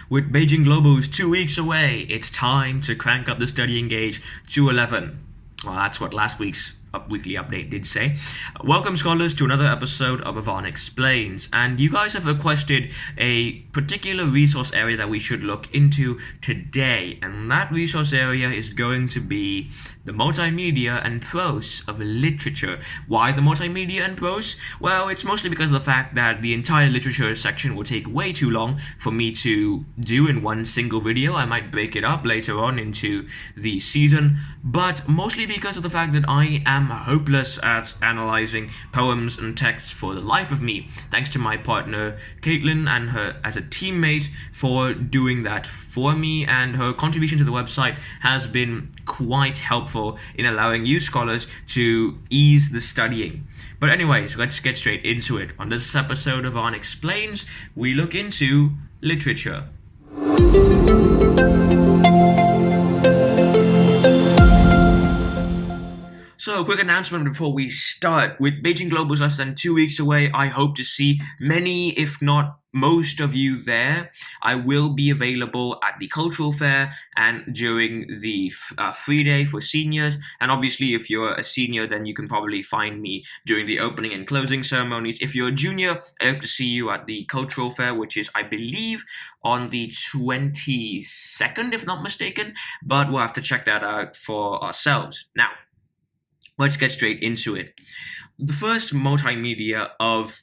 With Beijing Globals 2 weeks away, it's time to crank up the studying gauge to 11. Well, that's what last week's weekly update did say. Welcome, scholars, to another episode of Avanexplains. And you guys have requested a particular resource area that we should look into today. And that resource area is going to be the multimedia and prose of literature. Why the multimedia and prose? Well, it's mostly because of the fact that the entire literature section will take way too long for me to do in one single video. I might break it up later on into the season, but mostly because of the fact that I am hopeless at analyzing poems and texts for the life of me. Thanks to my partner Caitlin and her as a teammate for doing that for me, and her contribution to the website has been quite helpful in allowing you scholars to ease the studying. But anyways, let's get straight into it. On this episode of Avanexplains, we look into literature. So, a quick announcement before we start. With Beijing Globals less than 2 weeks away, I hope to see many, if not most of you there. I will be available at the cultural fair and during the free day for seniors. And obviously, if you're a senior, then you can probably find me during the opening and closing ceremonies. If you're a junior, I hope to see you at the cultural fair, which is, I believe, on the 22nd, if not mistaken. But we'll have to check that out for ourselves. Now, let's get straight into it. The first multimedia of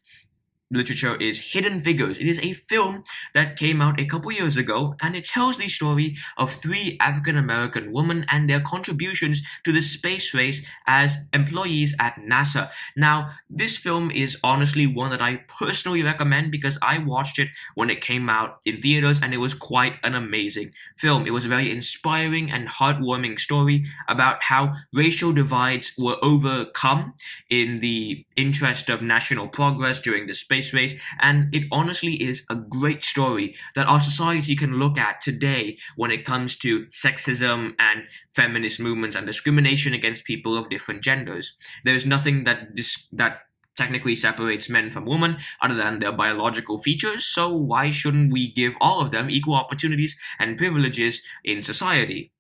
literature is Hidden Figures. It is a film that came out a couple years ago, and it tells the story of three African-American women and their contributions to the space race as employees at NASA. Now, this film is honestly one that I personally recommend because I watched it when it came out in theaters, and it was quite an amazing film. It was a very inspiring and heartwarming story about how racial divides were overcome in the interest of national progress during the space race, and it honestly is a great story that our society can look at today when it comes to sexism and feminist movements and discrimination against people of different genders. There is nothing that technically separates men from women other than their biological features, so why shouldn't we give all of them equal opportunities and privileges in society?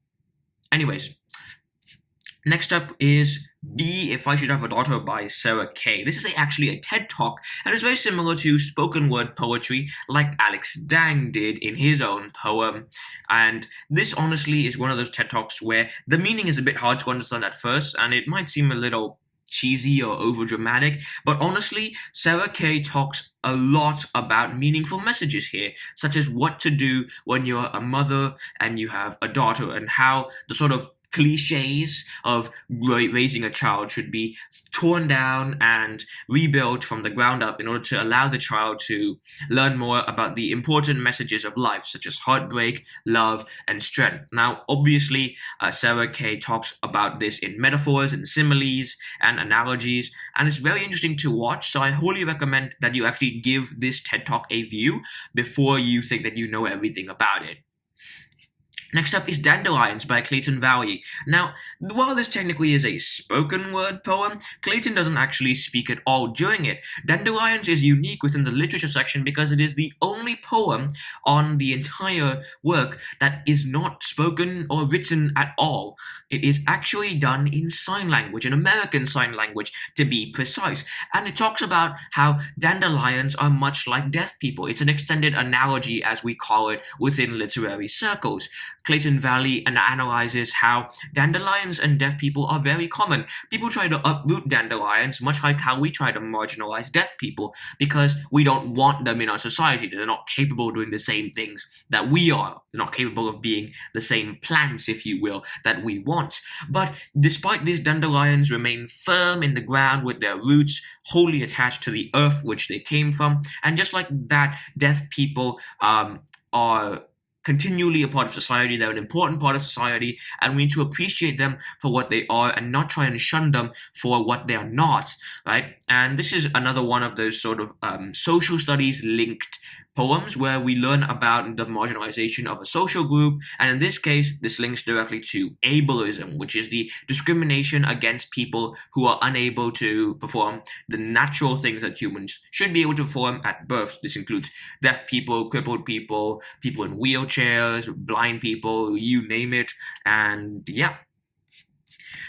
Anyways, next up is Be If I Should Have a Daughter by Sarah Kay. This is actually a TED Talk, and it's very similar to spoken word poetry like Alex Dang did in his own poem. And this honestly is one of those TED Talks where the meaning is a bit hard to understand at first, and it might seem a little cheesy or overdramatic, but honestly, Sarah Kay talks a lot about meaningful messages here, such as what to do when you're a mother and you have a daughter, and how the sort of cliches of raising a child should be torn down and rebuilt from the ground up in order to allow the child to learn more about the important messages of life, such as heartbreak, love, and strength. Now, obviously, Sarah Kay talks about this in metaphors and similes and analogies, and it's very interesting to watch, so I wholly recommend that you actually give this TED Talk a view before you think that you know everything about it. Next up is Dandelions by Clayton Valley. Now, while this technically is a spoken word poem, Clayton doesn't actually speak at all during it. Dandelions is unique within the literature section because it is the only poem on the entire work that is not spoken or written at all. It is actually done in sign language, an American sign language to be precise. And it talks about how dandelions are much like deaf people. It's an extended analogy, as we call it, within literary circles. Clayton Valley analyzes how dandelions and deaf people are very common. People try to uproot dandelions, much like how we try to marginalize deaf people, because we don't want them in our society. They're not capable of doing the same things that we are. They're not capable of being the same plants, if you will, that we want. But despite this, dandelions remain firm in the ground with their roots wholly attached to the earth which they came from. And just like that, deaf people are continually a part of society. They're an important part of society, and we need to appreciate them for what they are and not try and shun them for what they are not, right? And this is another one of those sort of social studies linked poems where we learn about the marginalization of a social group. And in this case, this links directly to ableism, which is the discrimination against people who are unable to perform the natural things that humans should be able to perform at birth. This includes deaf people, crippled people, people in wheelchairs, blind people, you name it. And yeah.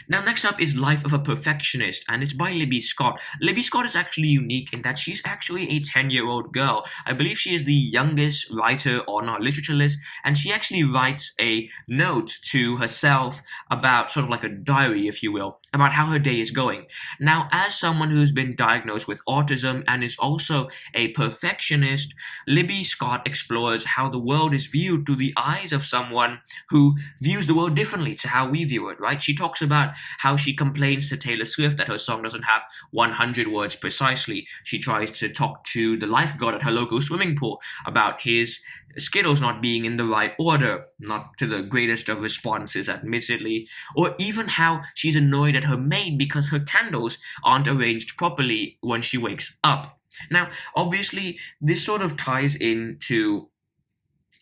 Now, next up is Life of a Perfectionist, and it's by Libby Scott. Libby Scott is actually unique in that she's actually a 10-year-old girl. I believe she is the youngest writer on our literature list, and she actually writes a note to herself about sort of like a diary, if you will, about how her day is going. Now, as someone who's been diagnosed with autism and is also a perfectionist, Libby Scott explores how the world is viewed through the eyes of someone who views the world differently to how we view it, right? She talks about how she complains to Taylor Swift that her song doesn't have 100 words precisely. She tries to talk to the lifeguard at her local swimming pool about his Skittles not being in the right order, not to the greatest of responses, admittedly, or even how she's annoyed at her maid because her candles aren't arranged properly when she wakes up. Now, obviously, this sort of ties into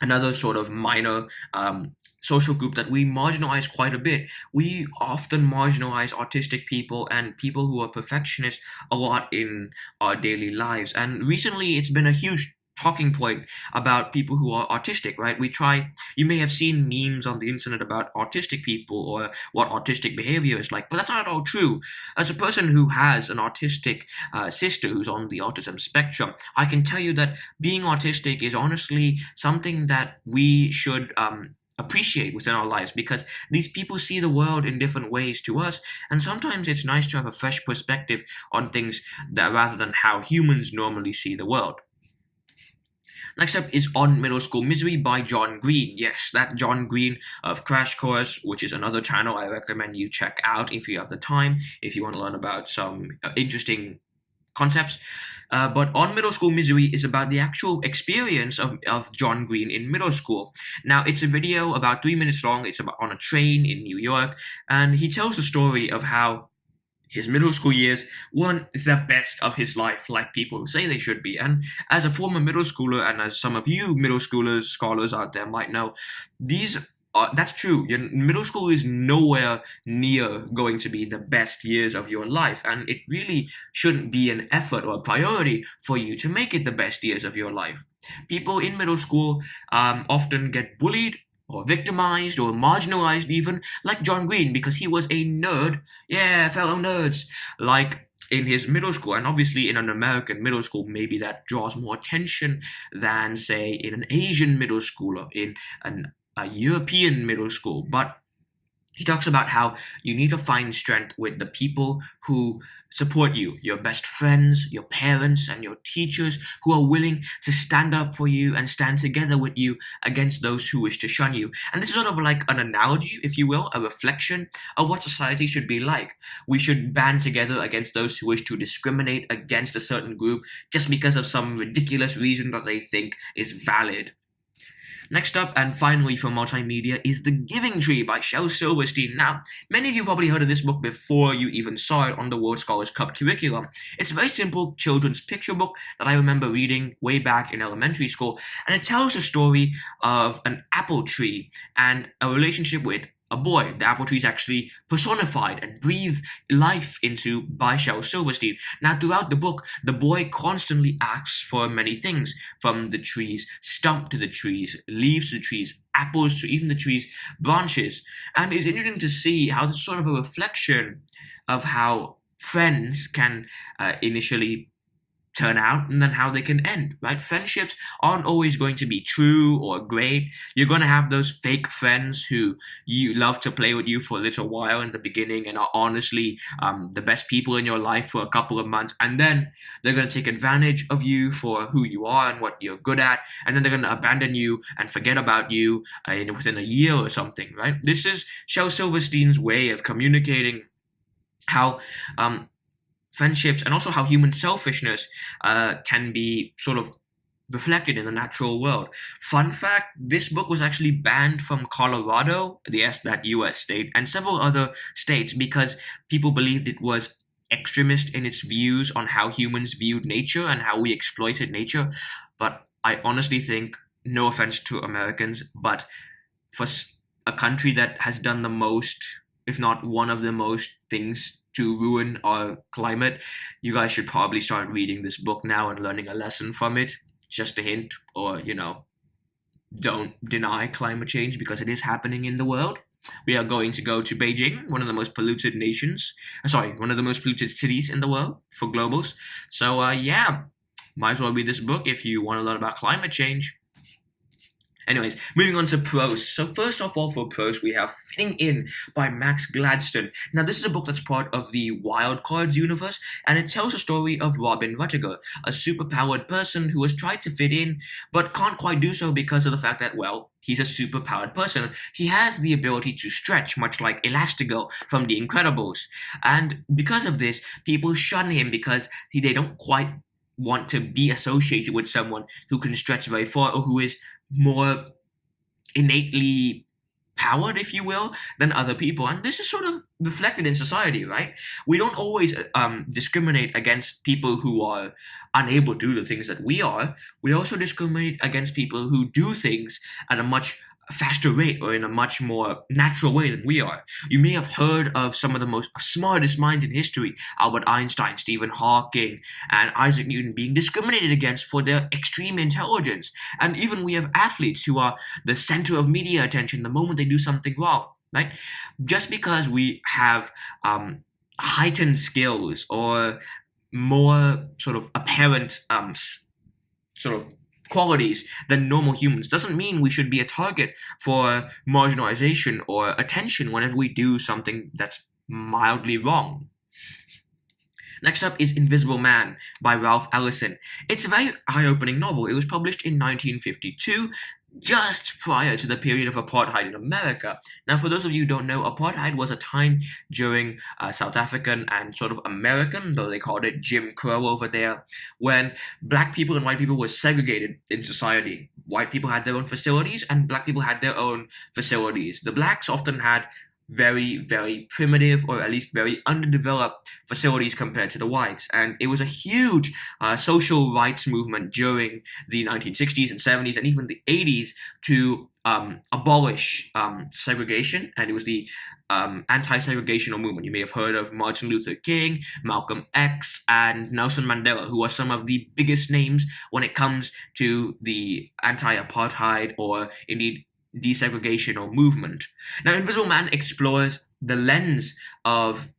another sort of minor social group that we marginalize quite a bit. We often marginalize autistic people and people who are perfectionists a lot in our daily lives. And recently, it's been a huge talking point about people who are autistic, right? You may have seen memes on the internet about autistic people or what autistic behavior is like, but that's not at all true. As a person who has an autistic sister who's on the autism spectrum, I can tell you that being autistic is honestly something that we should appreciate within our lives, because these people see the world in different ways to us, and sometimes it's nice to have a fresh perspective on things that rather than how humans normally see the world. Next up is On Middle School Misery by John Green. Yes, that John Green of Crash Course, which is another channel I recommend you check out if you have the time, if you want to learn about some interesting concepts. But On Middle School Misery is about the actual experience of John Green in middle school. Now, it's a video about 3 minutes long. It's about on a train in New York, and he tells the story of how his middle school years weren't the best of his life, like people say they should be. And as a former middle schooler, and as some of you middle schoolers, scholars out there might know, that's true. Your middle school is nowhere near going to be the best years of your life, and it really shouldn't be an effort or a priority for you to make it the best years of your life. People in middle school often get bullied or victimized or marginalized even, like John Green, because he was a nerd. Yeah, fellow nerds. Like in his middle school, and obviously in an American middle school, maybe that draws more attention than, say, in an Asian middle school or in a European middle school. But he talks about how you need to find strength with the people who support you, your best friends, your parents, and your teachers who are willing to stand up for you and stand together with you against those who wish to shun you. And this is sort of like an analogy, if you will, a reflection of what society should be like. We should band together against those who wish to discriminate against a certain group just because of some ridiculous reason that they think is valid. Next up, and finally from Multimedia, is The Giving Tree by Shel Silverstein. Now, many of you probably heard of this book before you even saw it on the World Scholars Cup curriculum. It's a very simple children's picture book that I remember reading way back in elementary school, and it tells the story of an apple tree and a relationship with a boy. The apple tree is actually personified and breathed life into by Shel Silverstein. Now, throughout the book, the boy constantly asks for many things, from the tree's stump to the tree's leaves to the tree's apples to even the tree's branches. And it's interesting to see how this is sort of a reflection of how friends can initially turn out and then how they can end, right? Friendships aren't always going to be true or great. You're going to have those fake friends who you love to play with you for a little while in the beginning and are honestly the best people in your life for a couple of months, and then they're going to take advantage of you for who you are and what you're good at, and then they're going to abandon you and forget about you within a year or something, right? This is Shel Silverstein's way of communicating how friendships and also how human selfishness can be sort of reflected in the natural world. Fun fact, this book was actually banned from Colorado, that US state, and several other states because people believed it was extremist in its views on how humans viewed nature and how we exploited nature. But I honestly think, no offense to Americans, but for a country that has done the most, if not one of the most things to ruin our climate, you guys should probably start reading this book now and learning a lesson from it. Just a hint, or, don't deny climate change because it is happening in the world. We are going to go to Beijing, one of the most polluted one of the most polluted cities in the world for globals. So, yeah, might as well read this book if you want to learn about climate change. Anyways, moving on to Prose. So first of all, for Prose, we have Fitting In by Max Gladstone. Now, this is a book that's part of the Wild Cards universe, and it tells the story of Robin Ruttiger, a superpowered person who has tried to fit in, but can't quite do so because of the fact that, well, he's a superpowered person. He has the ability to stretch, much like Elastigirl from The Incredibles. And because of this, people shun him because they don't quite want to be associated with someone who can stretch very far or who is more innately powered, if you will, than other people. And this is sort of reflected in society, right? We don't always discriminate against people who are unable to do the things that we are. We also discriminate against people who do things at a much faster rate or in a much more natural way than we are. You may have heard of some of the most smartest minds in history, Albert Einstein, Stephen Hawking, and Isaac Newton, being discriminated against for their extreme intelligence. And even we have athletes who are the center of media attention the moment they do something wrong, right? Just because we have heightened skills or more sort of apparent sort of qualities than normal humans doesn't mean we should be a target for marginalization or attention whenever we do something that's mildly wrong. Next up is Invisible Man by Ralph Ellison. It's a very eye-opening novel. It was published in 1952, just prior to the period of apartheid in America. Now, for those of you who don't know, apartheid was a time during South African and sort of American, though they called it Jim Crow over there, when black people and white people were segregated in society. White people had their own facilities and black people had their own facilities. The blacks often had very, very primitive or at least very underdeveloped facilities compared to the whites. And it was a huge social rights movement during the 1960s and 70s and even the 80s to abolish segregation. And it was the anti-segregational movement. You may have heard of Martin Luther King, Malcolm X, and Nelson Mandela, who are some of the biggest names when it comes to the anti-apartheid or indeed desegregational movement. Now, Invisible Man explores the lens of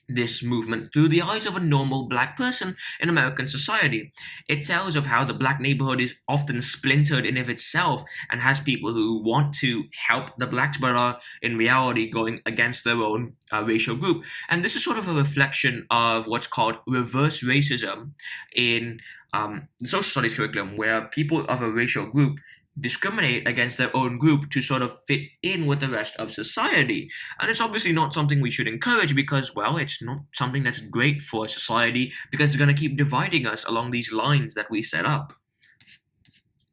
this movement through the eyes of a normal black person in American society. It tells of how the black neighborhood is often splintered in of itself and has people who want to help the blacks but are in reality going against their own racial group. And this is sort of a reflection of what's called reverse racism in the social studies curriculum, where people of a racial group discriminate against their own group to sort of fit in with the rest of society. And it's obviously not something we should encourage because, well, it's not something that's great for society because it's going to keep dividing us along these lines that we set up.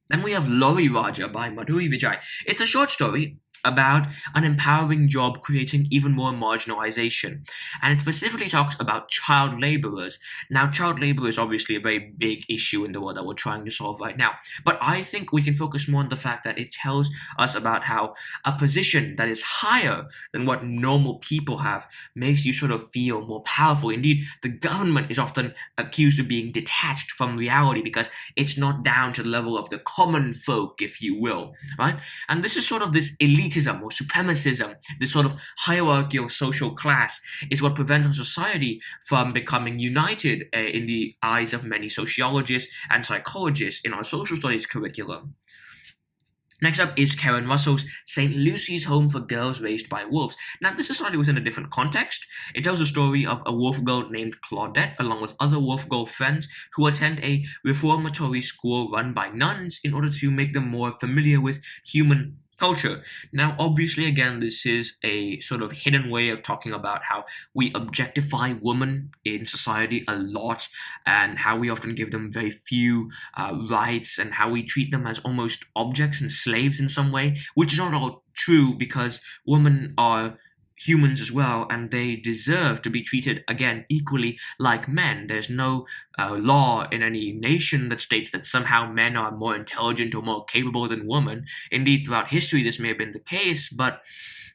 Then we have Lovi Raja by Madhuri Vijay. It's a short story about an empowering job creating even more marginalization. And it specifically talks about child laborers. Now, child labor is obviously a very big issue in the world that we're trying to solve right now. But I think we can focus more on the fact that it tells us about how a position that is higher than what normal people have makes you sort of feel more powerful. Indeed, the government is often accused of being detached from reality because it's not down to the level of the common folk, if you will, right? And this is sort of this elitism or supremacism, this sort of hierarchical social class, is what prevents our society from becoming united in the eyes of many sociologists and psychologists in our social studies curriculum. Next up is Karen Russell's St. Lucy's Home for Girls Raised by Wolves. Now, this is slightly within a different context. It tells the story of a wolf girl named Claudette, along with other wolf girl friends, who attend a reformatory school run by nuns in order to make them more familiar with human culture. Now, obviously, again, this is a sort of hidden way of talking about how we objectify women in society a lot, and how we often give them very few rights, and how we treat them as almost objects and slaves in some way, which is not all true, because women are humans as well, and they deserve to be treated again equally like men. There's no law in any nation that states that somehow men are more intelligent or more capable than women. Indeed, throughout history, this may have been the case, but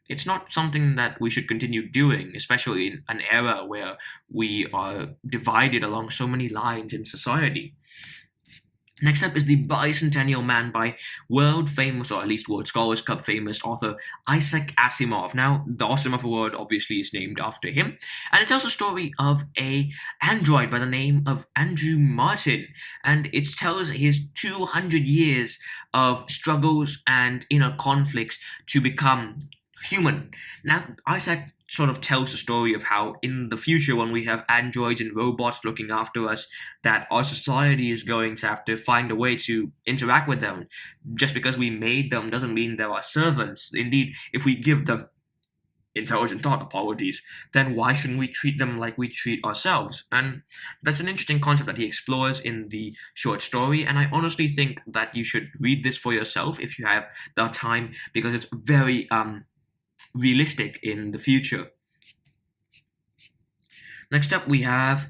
it's not something that we should continue doing, especially in an era where we are divided along so many lines in society. Next up is The Bicentennial Man by world famous, or at least World Scholars Club famous author Isaac Asimov. Now, the Asimov award obviously is named after him, and it tells the story of a android by the name of Andrew Martin, and it tells his 200 years of struggles and inner conflicts to become human. Now, Isaac sort of tells the story of how in the future, when we have androids and robots looking after us, that our society is going to have to find a way to interact with them. Just because we made them doesn't mean they're our servants. Indeed, if we give them intelligent thought, apologies, then why shouldn't we treat them like we treat ourselves? And that's an interesting concept that he explores in the short story, and I honestly think that you should read this for yourself if you have the time, because it's very realistic in the future. Next up, we have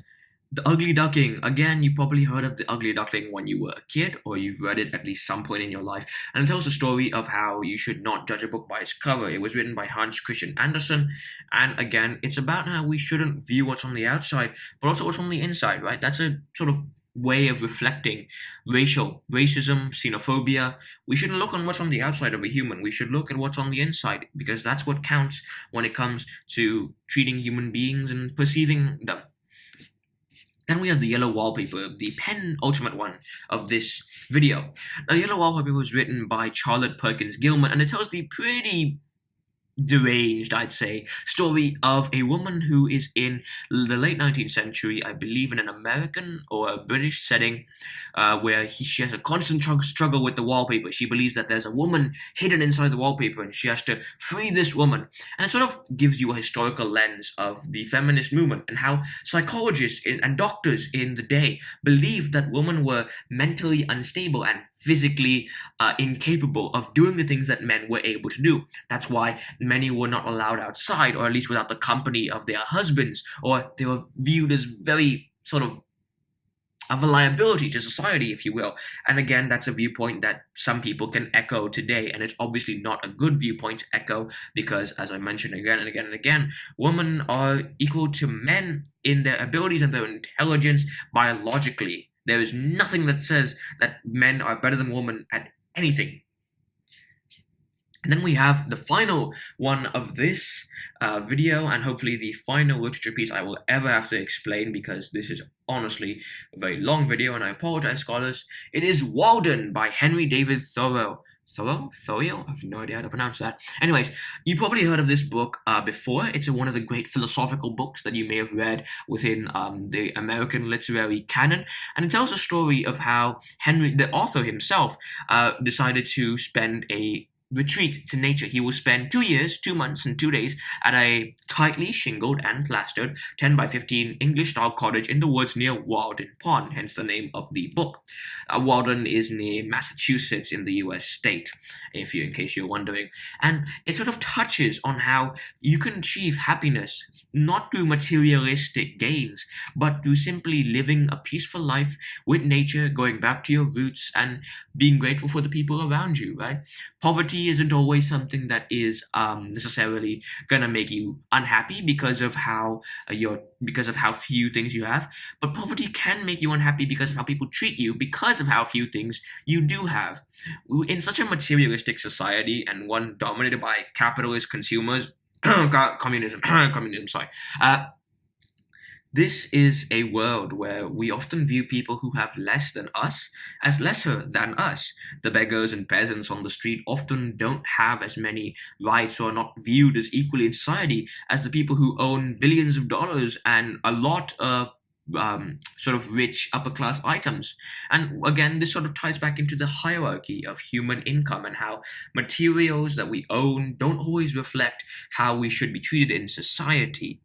The Ugly Duckling. Again, you probably heard of The Ugly Duckling when you were a kid, or you've read it at least some point in your life. And it tells the story of how you should not judge a book by its cover. It was written by Hans Christian Andersen. And again, it's about how we shouldn't view what's on the outside, but also what's on the inside, right? That's a sort of way of reflecting racism, xenophobia. We shouldn't look on what's on the outside of a human. We should look at what's on the inside, because that's what counts when it comes to treating human beings and perceiving them. Then we have The Yellow Wallpaper, the penultimate one of this video. Now, The Yellow Wallpaper was written by Charlotte Perkins Gilman, and it tells the pretty deranged, I'd say, story of a woman who is in the late 19th century, I believe in an American or a British setting, where she has a constant struggle with the wallpaper. She believes that there's a woman hidden inside the wallpaper, and she has to free this woman. And it sort of gives you a historical lens of the feminist movement and how psychologists and doctors in the day believed that women were mentally unstable and physically incapable of doing the things that men were able to do. That's why many were not allowed outside, or at least without the company of their husbands, or they were viewed as very sort of a liability to society, if you will. And again, that's a viewpoint that some people can echo today, and it's obviously not a good viewpoint to echo, because, as I mentioned again and again and again, women are equal to men in their abilities and their intelligence biologically. There is nothing that says that men are better than women at anything. And then we have the final one of this video, and hopefully the final literature piece I will ever have to explain, because this is honestly a very long video, and I apologize, scholars. It is Walden by Henry David Thoreau. Thoreau? I have no idea how to pronounce that. Anyways, you probably heard of this book before. It's one of the great philosophical books that you may have read within the American literary canon. And it tells a story of how Henry, the author himself, decided to spend a retreat to nature. He will spend 2 years, 2 months, and 2 days at a tightly shingled and plastered 10 by 15 English-style cottage in the woods near Walden Pond, hence the name of the book. Walden is near Massachusetts in the US state, in case you're wondering. And it sort of touches on how you can achieve happiness not through materialistic gains, but through simply living a peaceful life with nature, going back to your roots, and being grateful for the people around you, right? Poverty isn't always something that is necessarily gonna make you unhappy because of how few things you have, but poverty can make you unhappy because of how people treat you, because of how few things you do have. In such a materialistic society, and one dominated by capitalist consumers, communism, sorry. This is a world where we often view people who have less than us as lesser than us. The beggars and peasants on the street often don't have as many rights, or are not viewed as equally in society as the people who own billions of dollars and a lot of sort of rich upper class items. And again, this sort of ties back into the hierarchy of human income and how materials that we own don't always reflect how we should be treated in society.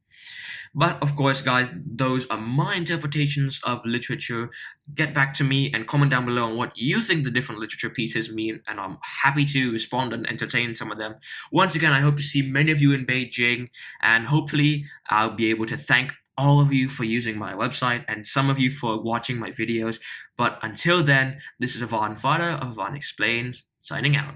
But of course, guys, those are my interpretations of literature. Get back to me and comment down below on what you think the different literature pieces mean, and I'm happy to respond and entertain some of them. Once again, I hope to see many of you in Beijing, and hopefully I'll be able to thank all of you for using my website and some of you for watching my videos. But until then, this is Avan Fada of Avanexplains, signing out.